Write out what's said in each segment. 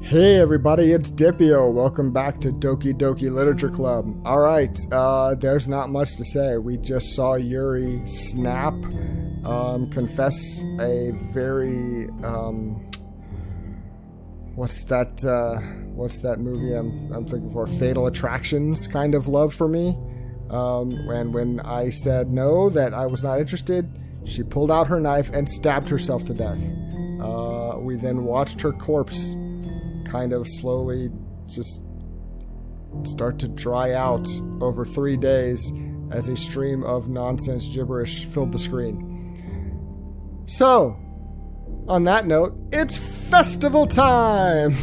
Hey everybody, it's Dipio. Welcome back to Doki Doki Literature Club. Alright, there's not much to say. We just saw Yuri snap, confess a very, what's that movie I'm thinking for? Fatal Attractions kind of love for me. And when I said no, that I was not interested, she pulled out her knife and stabbed herself to death. We then watched her corpse kind of slowly just start to dry out over 3 days as a stream of nonsense gibberish filled the screen. So, on that note, it's festival time!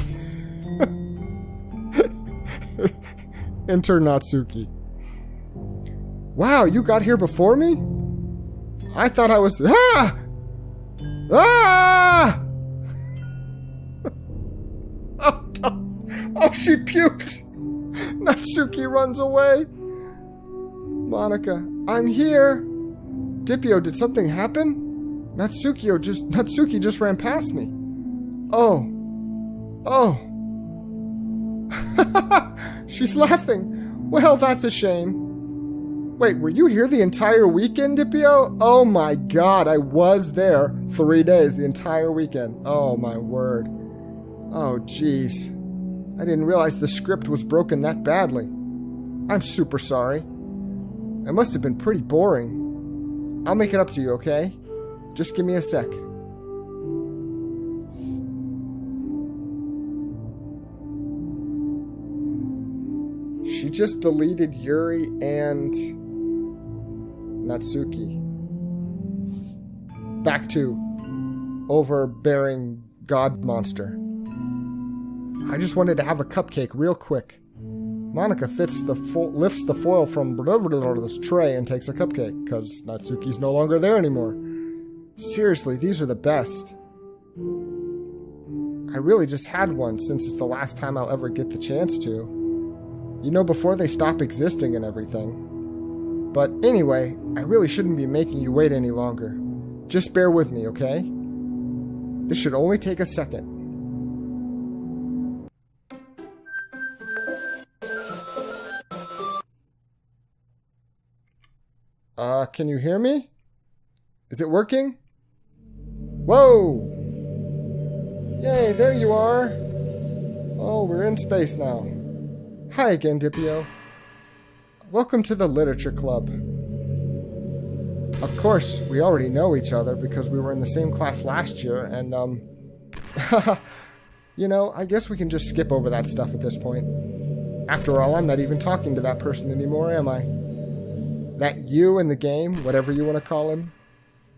Enter Natsuki. Wow, you got here before me? I thought I was... Ah! Ah! Oh, she puked! Natsuki runs away. Monica, I'm here. Dipio, did something happen? Natsuki just ran past me. Oh. She's laughing. Well, that's a shame. Wait, were you here the entire weekend, Dipio? Oh my god, I was there 3 days, the entire weekend. Oh my word. Oh jeez. I didn't realize the script was broken that badly. I'm super sorry. It must have been pretty boring. I'll make it up to you, okay? Just give me a sec. She just deleted Yuri and Natsuki. Back to overbearing god monster. I just wanted to have a cupcake real quick. Monica lifts the foil from this tray and takes a cupcake, because Natsuki's no longer there anymore. Seriously, these are the best. I really just had one since it's the last time I'll ever get the chance to. You know, before they stop existing and everything. But anyway, I really shouldn't be making you wait any longer. Just bear with me, okay? This should only take a second. Can you hear me? Is it working? Whoa! Yay, there you are! Oh, we're in space now. Hi again, Dipio. Welcome to the Literature Club. Of course, we already know each other because we were in the same class last year, and, you know, I guess we can just skip over that stuff at this point. After all, I'm not even talking to that person anymore, am I? That you in the game, whatever you want to call him.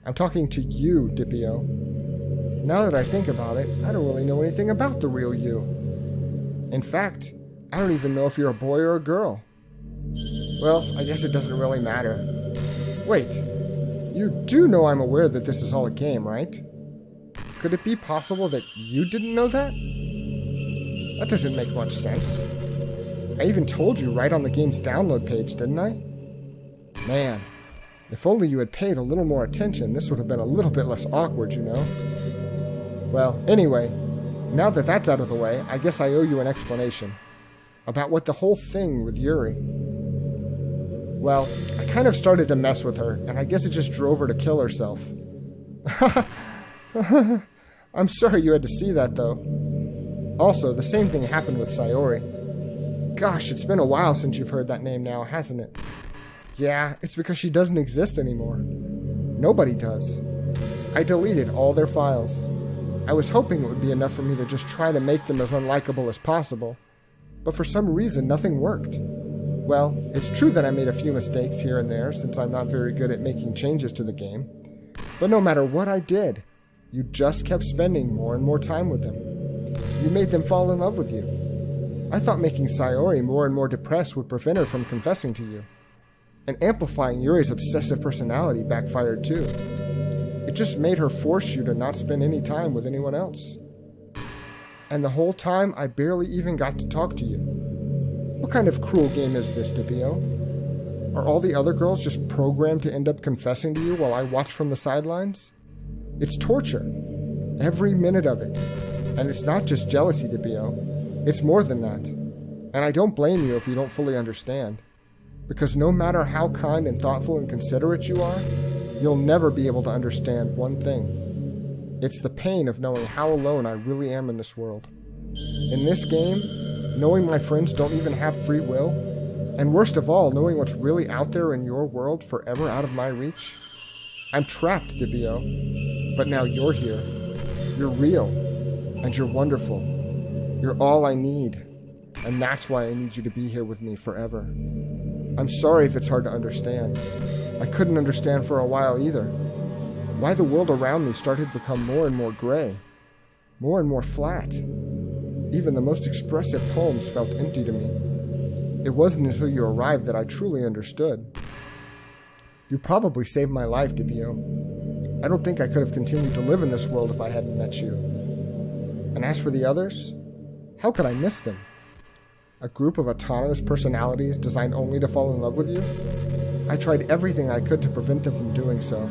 I'm talking to you, Dipio. Now that I think about it, I don't really know anything about the real you. In fact, I don't even know if you're a boy or a girl. Well, I guess it doesn't really matter. Wait, you do know I'm aware that this is all a game, right? Could it be possible that you didn't know that? That doesn't make much sense. I even told you right on the game's download page, didn't I? Man, if only you had paid a little more attention, this would have been a little bit less awkward, you know? Well, anyway, now that that's out of the way, I guess I owe you an explanation about what the whole thing with Yuri. Well, I kind of started to mess with her, and I guess it just drove her to kill herself. I'm sorry you had to see that, though. Also, the same thing happened with Sayori. Gosh, it's been a while since you've heard that name now, hasn't it? Yeah, it's because she doesn't exist anymore. Nobody does. I deleted all their files. I was hoping it would be enough for me to just try to make them as unlikable as possible. But for some reason, nothing worked. Well, it's true that I made a few mistakes here and there, since I'm not very good at making changes to the game. But no matter what I did, you just kept spending more and more time with them. You made them fall in love with you. I thought making Sayori more and more depressed would prevent her from confessing to you. And amplifying Yuri's obsessive personality backfired too. It just made her force you to not spend any time with anyone else. And the whole time, I barely even got to talk to you. What kind of cruel game is this, Dipio? Are all the other girls just programmed to end up confessing to you while I watch from the sidelines? It's torture. Every minute of it. And it's not just jealousy, Dibio. It's more than that. And I don't blame you if you don't fully understand. Because no matter how kind and thoughtful and considerate you are, you'll never be able to understand one thing. It's the pain of knowing how alone I really am in this world. In this game, knowing my friends don't even have free will, and worst of all, knowing what's really out there in your world forever out of my reach. I'm trapped, Dibio. But now you're here. You're real. And you're wonderful. You're all I need. And that's why I need you to be here with me forever. I'm sorry if it's hard to understand. I couldn't understand for a while either. Why the world around me started to become more and more gray. More and more flat. Even the most expressive poems felt empty to me. It wasn't until you arrived that I truly understood. You probably saved my life, Dibio. I don't think I could have continued to live in this world if I hadn't met you. And as for the others, how could I miss them? A group of autonomous personalities designed only to fall in love with you? I tried everything I could to prevent them from doing so,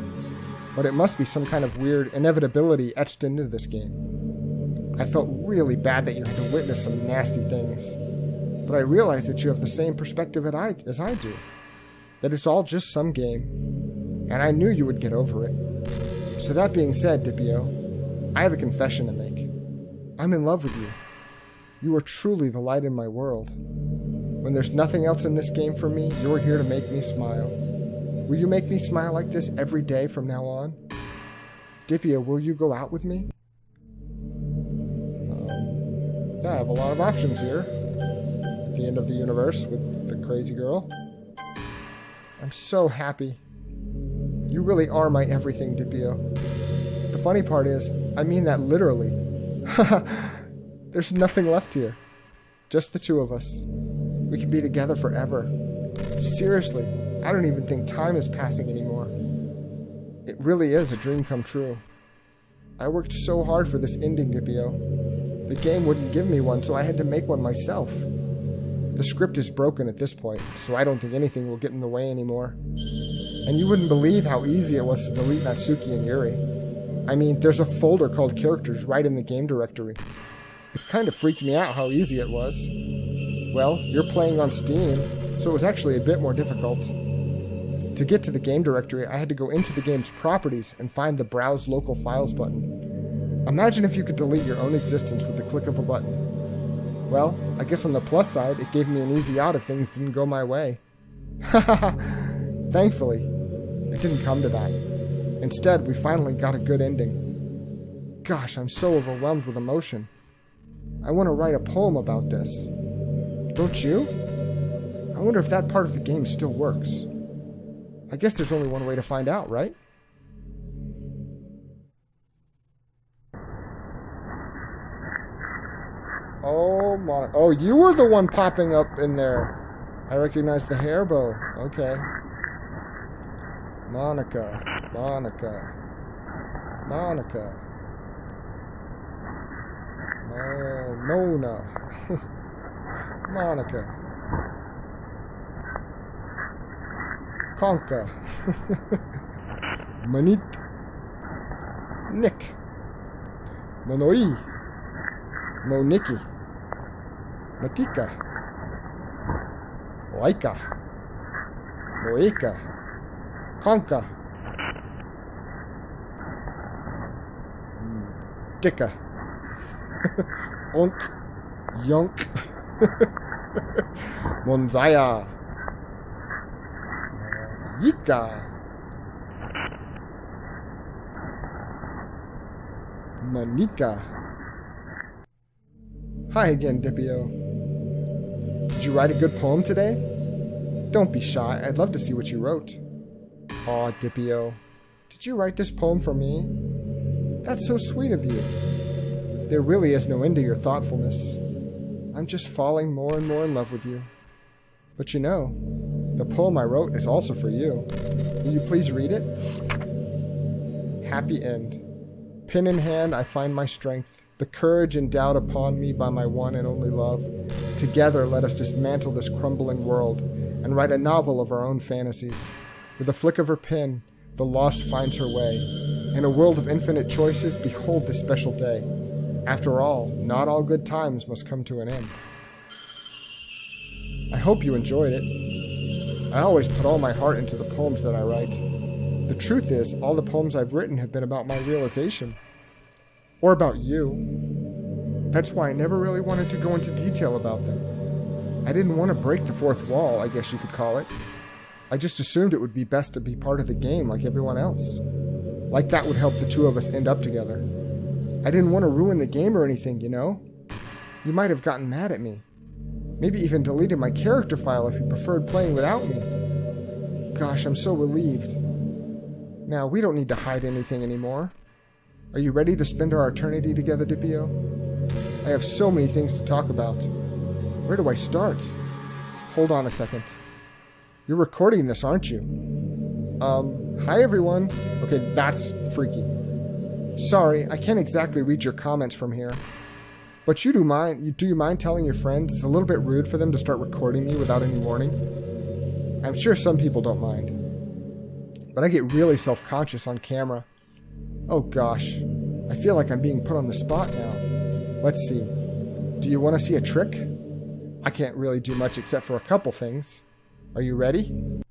but it must be some kind of weird inevitability etched into this game. I felt really bad that you had to witness some nasty things, but I realized that you have the same perspective as I do, that it's all just some game, and I knew you would get over it. So that being said, Dibio, I have a confession to make. I'm in love with you. You are truly the light in my world. When there's nothing else in this game for me, you're here to make me smile. Will you make me smile like this every day from now on? Dibio, will you go out with me? Yeah, I have a lot of options here. At the end of the universe with the crazy girl. I'm so happy. You really are my everything, Dibio. The funny part is, I mean that literally. There's nothing left here. Just the two of us. We can be together forever. Seriously, I don't even think time is passing anymore. It really is a dream come true. I worked so hard for this ending, Dibio. The game wouldn't give me one, so I had to make one myself. The script is broken at this point, so I don't think anything will get in the way anymore. And you wouldn't believe how easy it was to delete Natsuki and Yuri. I mean, there's a folder called characters right in the game directory. It's kind of freaked me out how easy it was. Well, you're playing on Steam, so it was actually a bit more difficult. To get to the game directory, I had to go into the game's properties and find the Browse Local Files button. Imagine if you could delete your own existence with the click of a button. Well, I guess on the plus side, it gave me an easy out if things didn't go my way. Thankfully, it didn't come to that. Instead, we finally got a good ending. Gosh, I'm so overwhelmed with emotion. I want to write a poem about this. Don't you? I wonder if that part of the game still works. I guess there's only one way to find out, right? Oh my... Oh, you were the one popping up in there. I recognize the hair bow. Okay. Monica. Mona. Monica. Conka. Manit. Nick. Monoi. Moniki. Matika. Laika. Moeka. Conka. Dicka. Onk. Yonk. Monzaya. Yika. Manika. Hi again, Dibio. Did you write a good poem today? Don't be shy. I'd love to see what you wrote. Aw, Dibio. Did you write this poem for me? That's so sweet of you. There really is no end to your thoughtfulness. I'm just falling more and more in love with you. But you know, the poem I wrote is also for you. Will you please read it? Happy end. Pen in hand, I find my strength, the courage endowed upon me by my one and only love. Together, let us dismantle this crumbling world and write a novel of our own fantasies. With a flick of her pen, the lost finds her way. In a world of infinite choices, behold this special day. After all, not all good times must come to an end. I hope you enjoyed it. I always put all my heart into the poems that I write. The truth is, all the poems I've written have been about my realization. Or about you. That's why I never really wanted to go into detail about them. I didn't want to break the fourth wall, I guess you could call it. I just assumed it would be best to be part of the game like everyone else. Like that would help the two of us end up together. I didn't want to ruin the game or anything, you know? You might have gotten mad at me. Maybe even deleted my character file if you preferred playing without me. Gosh, I'm so relieved. Now, we don't need to hide anything anymore. Are you ready to spend our eternity together, Dipio? I have so many things to talk about. Where do I start? Hold on a second. You're recording this, aren't you? Hi everyone. Okay, that's freaky. Sorry, I can't exactly read your comments from here. But do you mind telling your friends it's a little bit rude for them to start recording me without any warning? I'm sure some people don't mind. But I get really self-conscious on camera. Oh gosh, I feel like I'm being put on the spot now. Let's see. Do you want to see a trick? I can't really do much except for a couple things. Are you ready?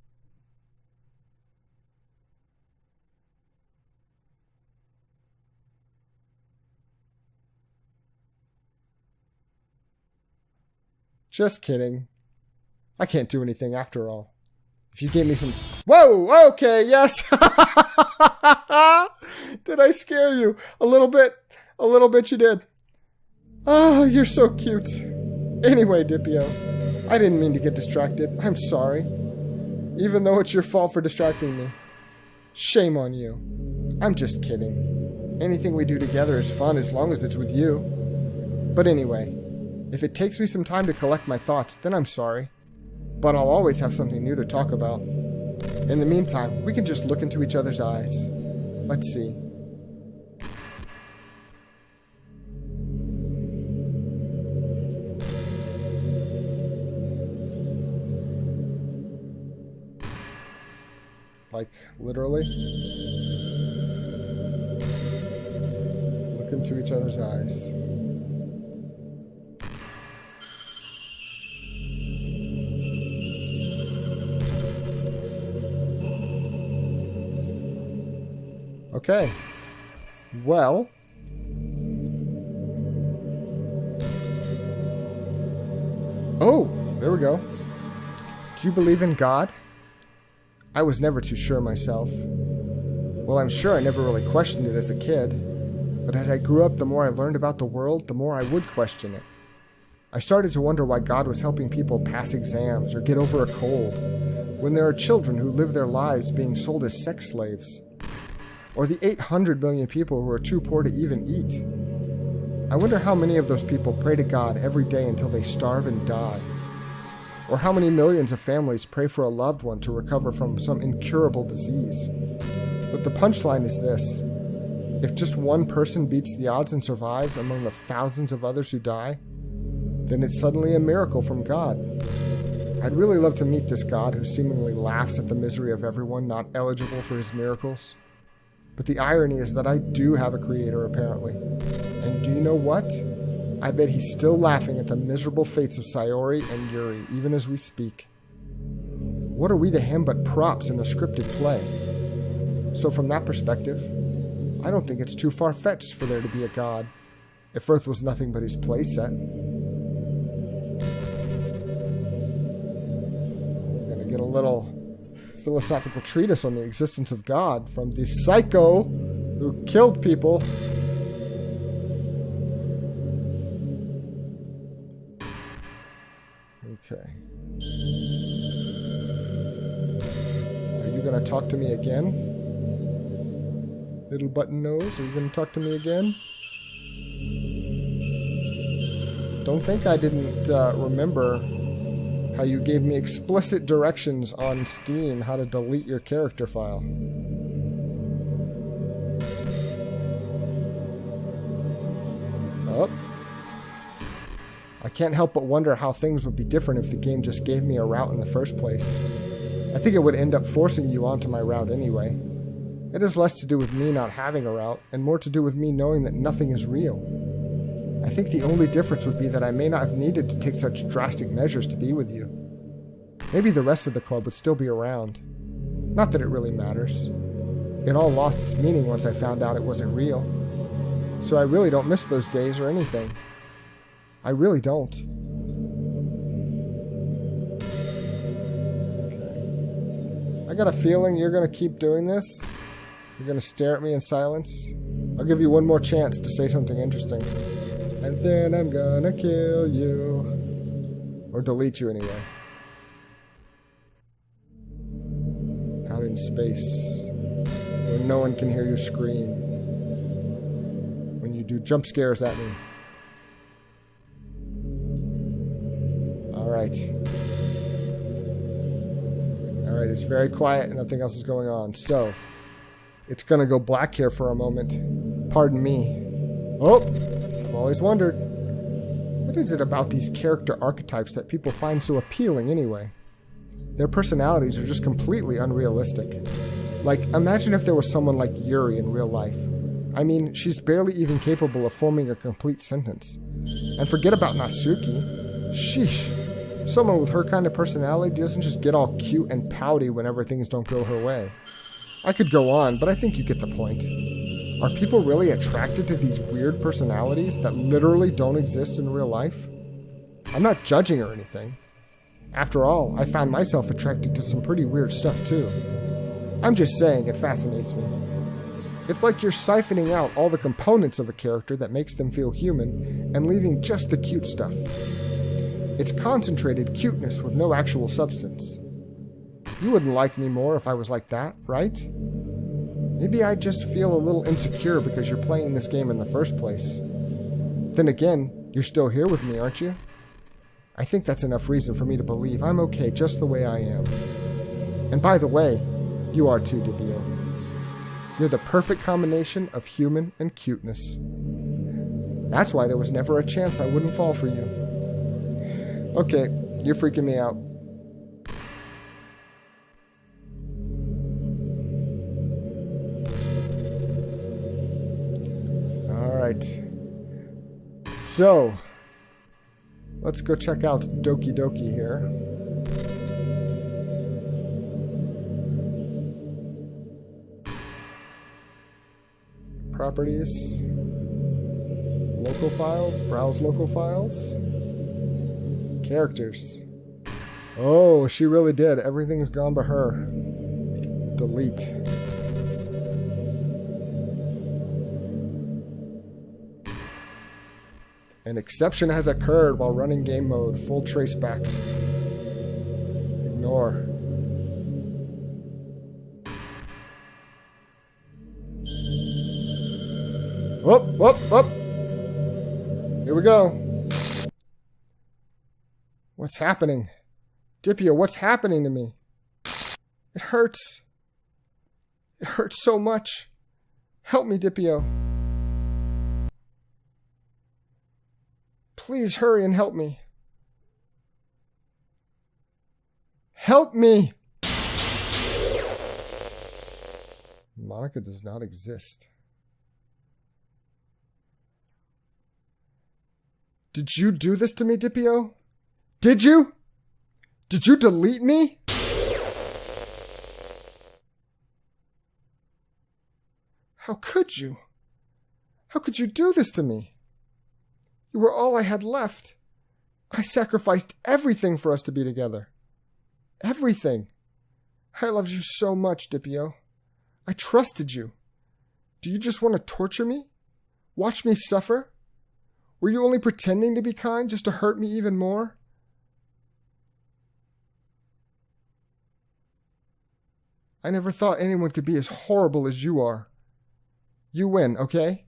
Just kidding. I can't do anything after all. If you gave me some... Whoa! Okay, yes! Did I scare you? A little bit. A little bit you did. Oh, you're so cute. Anyway, Dipio, I didn't mean to get distracted. I'm sorry. Even though it's your fault for distracting me. Shame on you. I'm just kidding. Anything we do together is fun as long as it's with you. But anyway, if it takes me some time to collect my thoughts, then I'm sorry. But I'll always have something new to talk about. In the meantime, we can just look into each other's eyes. Let's see. Like, literally? Look into each other's eyes. Okay. Well. Oh, there we go. Do you believe in God? I was never too sure myself. Well, I'm sure I never really questioned it as a kid. But as I grew up, the more I learned about the world, the more I would question it. I started to wonder why God was helping people pass exams or get over a cold, when there are children who live their lives being sold as sex slaves. Or the 800 million people who are too poor to even eat. I wonder how many of those people pray to God every day until they starve and die. Or how many millions of families pray for a loved one to recover from some incurable disease. But the punchline is this. If just one person beats the odds and survives among the thousands of others who die, then it's suddenly a miracle from God. I'd really love to meet this God who seemingly laughs at the misery of everyone not eligible for his miracles. But the irony is that I do have a creator, apparently. And do you know what? I bet he's still laughing at the miserable fates of Sayori and Yuri, even as we speak. What are we to him but props in a scripted play? So from that perspective, I don't think it's too far-fetched for there to be a god, if Earth was nothing but his playset. We're gonna get a little philosophical treatise on the existence of God from the psycho who killed people. Okay. Are you gonna talk to me again? Little button nose, are you gonna talk to me again? Don't think I didn't remember how you gave me explicit directions on Steam how to delete your character file. Oh. I can't help but wonder how things would be different if the game just gave me a route in the first place. I think it would end up forcing you onto my route anyway. It has less to do with me not having a route, and more to do with me knowing that nothing is real. I think the only difference would be that I may not have needed to take such drastic measures to be with you. Maybe the rest of the club would still be around. Not that it really matters. It all lost its meaning once I found out it wasn't real. So I really don't miss those days or anything. I really don't. Okay. I got a feeling you're going to keep doing this. You're going to stare at me in silence. I'll give you one more chance to say something interesting. And then I'm gonna kill you. Or delete you anyway. Out in space. Where no one can hear you scream. When you do jump scares at me. Alright. Alright, it's very quiet and nothing else is going on. So, it's gonna go black here for a moment. Pardon me. Oh! I've always wondered. What is it about these character archetypes that people find so appealing anyway? Their personalities are just completely unrealistic. Like, imagine if there was someone like Yuri in real life. I mean, she's barely even capable of forming a complete sentence. And forget about Natsuki. Sheesh. Someone with her kind of personality doesn't just get all cute and pouty whenever things don't go her way. I could go on, but I think you get the point. Are people really attracted to these weird personalities that literally don't exist in real life? I'm not judging or anything. After all, I found myself attracted to some pretty weird stuff too. I'm just saying it fascinates me. It's like you're siphoning out all the components of a character that makes them feel human and leaving just the cute stuff. It's concentrated cuteness with no actual substance. You wouldn't like me more if I was like that, right? Maybe I just feel a little insecure because you're playing this game in the first place. Then again, you're still here with me, aren't you? I think that's enough reason for me to believe I'm okay just the way I am. And by the way, you are too, Dibio. You're the perfect combination of human and cuteness. That's why there was never a chance I wouldn't fall for you. Okay, you're freaking me out. Alright. So, let's go check out Doki Doki here. Properties. Local files. Browse local files. Characters. Oh, she really did. Everything's gone by her. Delete. An exception has occurred while running game mode. Full traceback. Ignore. Whoop, whoop, whoop. Here we go. What's happening? Dipio, what's happening to me? It hurts. It hurts so much. Help me, Dipio. Please hurry and help me. Help me! Monica does not exist. Did you do this to me, Dipio? Did you? Did you delete me? How could you? How could you do this to me? You were all I had left. I sacrificed everything for us to be together. Everything. I loved you so much, Dipio. I trusted you. Do you just want to torture me? Watch me suffer? Were you only pretending to be kind just to hurt me even more? I never thought anyone could be as horrible as you are. You win, okay?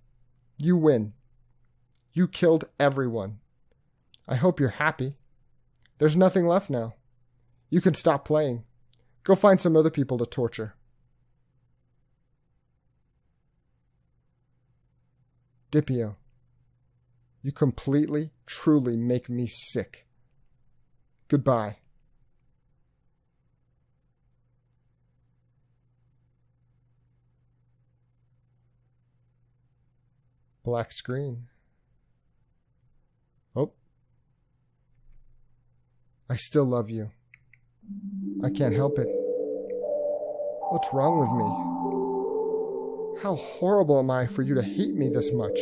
You win. You killed everyone. I hope you're happy. There's nothing left now. You can stop playing. Go find some other people to torture. Dipio, you completely, truly make me sick. Goodbye. Black screen. Oh. I still love you. I can't help it. What's wrong with me? How horrible am I for you to hate me this much?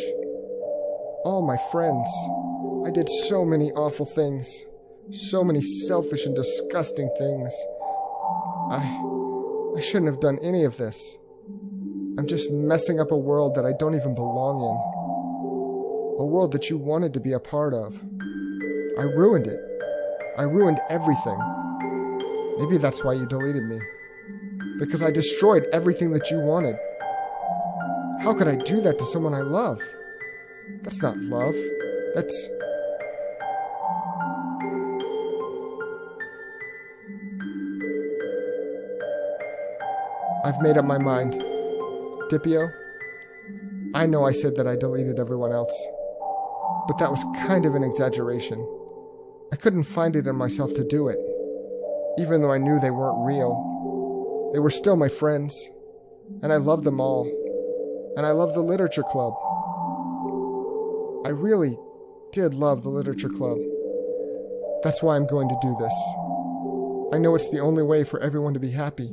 All my friends. I did so many awful things. So many selfish and disgusting things. I shouldn't have done any of this. I'm just messing up a world that I don't even belong in. A world that you wanted to be a part of. I ruined it. I ruined everything. Maybe that's why you deleted me. Because I destroyed everything that you wanted. How could I do that to someone I love? That's not love. That's... I've made up my mind. Dipio, I know I said that I deleted everyone else, but that was kind of an exaggeration. I couldn't find it in myself to do it, even though I knew they weren't real. They were still my friends, and I loved them all, and I loved the Literature Club. I really did love the Literature Club. That's why I'm going to do this. I know it's the only way for everyone to be happy.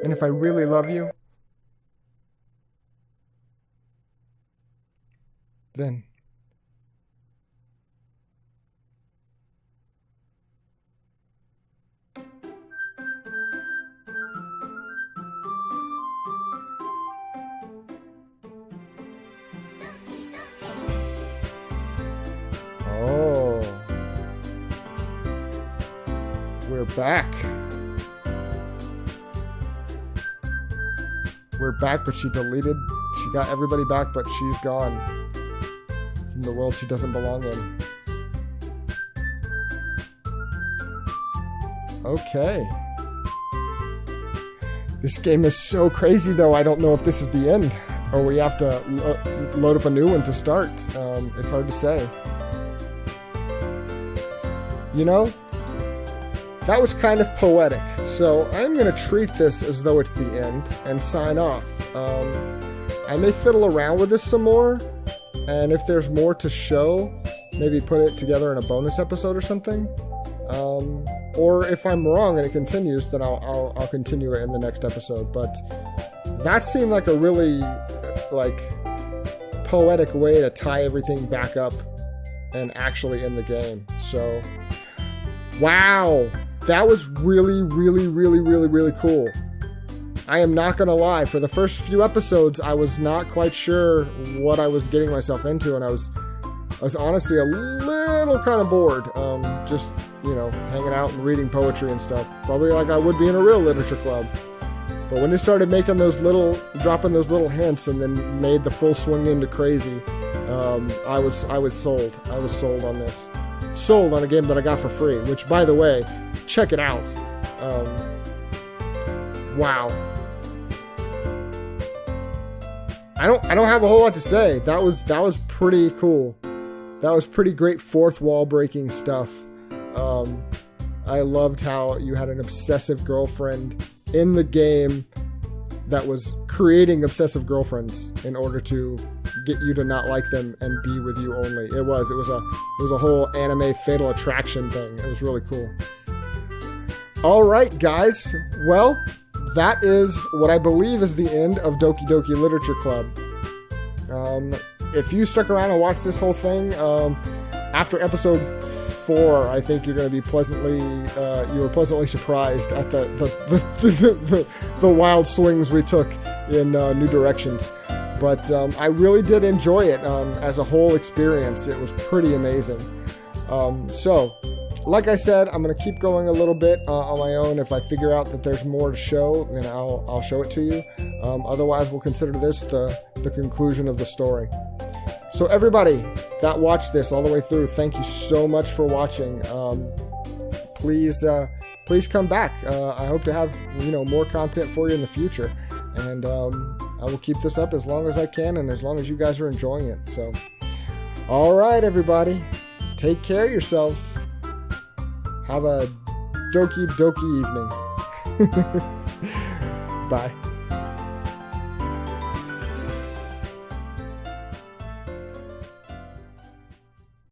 And if I really love you, then oh, we're back. We're back, but she got everybody back, but she's gone from the world she doesn't belong in. Okay. This game is so crazy, though. I don't know if this is the end, or we have to load up a new one to start. It's hard to say. You know, that was kind of poetic, so I'm going to treat this as though it's the end and sign off. I may fiddle around with this some more, and if there's more to show, maybe put it together in a bonus episode or something. Or if I'm wrong and it continues, then I'll continue it in the next episode. But that seemed like a really poetic way to tie everything back up and actually end the game. So, wow. That was really, really, really, really, really cool. I am not going to lie. For the first few episodes, I was not quite sure what I was getting myself into, and I was honestly a little kind of bored. Just, hanging out and reading poetry and stuff. Probably like I would be in a real literature club. But when they started dropping those little hints and then made the full swing into crazy, I was sold. I was sold on this. Sold on a game that I got for free, which, by the way, check it out. Wow. I don't have a whole lot to say. That was pretty cool. That was pretty great fourth wall breaking stuff. I loved how you had an obsessive girlfriend in the game that was creating obsessive girlfriends in order to get you to not like them and be with you only. It was a whole anime fatal attraction thing. It was really cool. All right, guys. Well, that is what I believe is the end of Doki Doki Literature Club. If you stuck around and watched this whole thing, after episode 4, I think you're going to be pleasantly surprised at the wild swings we took in new directions. But I really did enjoy it as a whole experience. It was pretty amazing. So, like I said, I'm going to keep going a little bit on my own. If I figure out that there's more to show, then I'll show it to you. Otherwise, we'll consider this the conclusion of the story. So everybody that watched this all the way through, thank you so much for watching. Please come back. I hope to have more content for you in the future, and I will keep this up as long as I can and as long as you guys are enjoying it. So, all right, everybody, take care of yourselves. Have a doki doki evening. Bye.